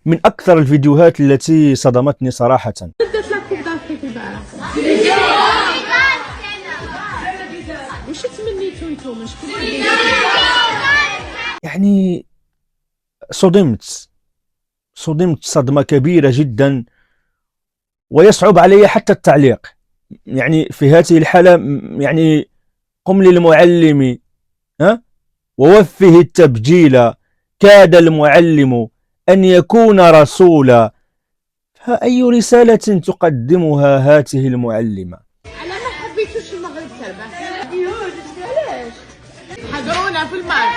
من أكثر الفيديوهات التي صدمتني صراحة. بدات لا كوب دافريك البارح. واش تمنيتو نتوما شكون يعني صدمت صدمة كبيرة جدا، ويصعب علي حتى التعليق. يعني في هذه الحالة يعني قم للمعلم ووفه التبجيل، كاد المعلم أن يكون رسولا، فأي رسالة تقدمها هذه المعلمة؟ على ما حبيتوش المغرب تربح. علاش حضرونا في الماتش؟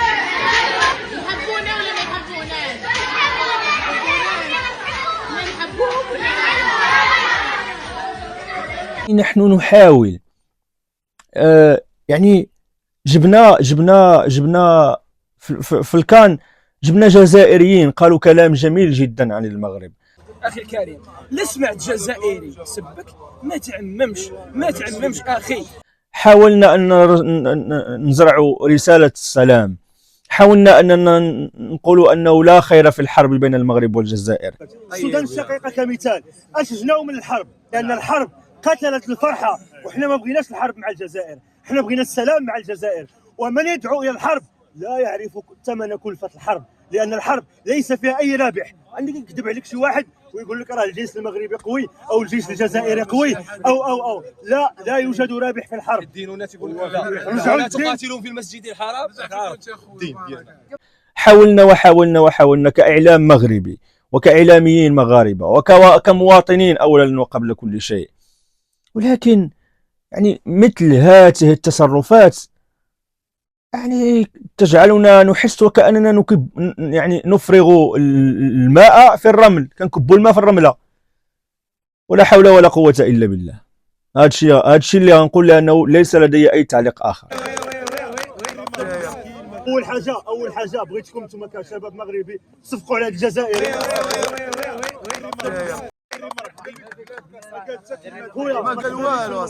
يحبونا ولا ما يحبوناش؟ ما نحبوهم ولا نحن نحاول يعني جبنا في الكان، جبنا جزائريين قالوا كلام جميل جدا عن المغرب. اخي الكريم، لا سمعت جزائري سبك ما تعممش اخي. حاولنا ان نزرع رسالة السلام، حاولنا اننا نقول انه لا خير في الحرب بين المغرب والجزائر. السودان الشقيقة كمثال أشجناهم من الحرب، لأن الحرب قتلت الفرحة، وإحنا ما بغيناش الحرب مع الجزائر، إحنا بغينا السلام مع الجزائر. ومن يدعو إلى الحرب لا يعرف ثمن كلفة الحرب، لأن الحرب ليس فيها أي رابح. عندك يكذب عليك شي واحد ويقول لك راه الجيش المغربي قوي أو الجيش الجزائري قوي أو لا يوجد رابح في الحرب. الدينونات يقولون لا تقاتلون في المسجد الحرام. الدين ديالنا. حاولنا كإعلام مغربي وكإعلاميين مغاربة وكمواطنين أولا وقبل كل شيء، ولكن يعني مثل هذه التصرفات يعني تجعلنا نحس وكأننا يعني نفرغ الماء في الرمل، كنكبوا الماء في الرملة، ولا حول ولا قوة إلا بالله. هذا الشيء اللي غنقول، لأنه ليس لدي أي تعليق آخر. أول حاجة بغيتكم نتوما كشباب مغربي تصفقوا على الجزائري. خويا ما قال والو.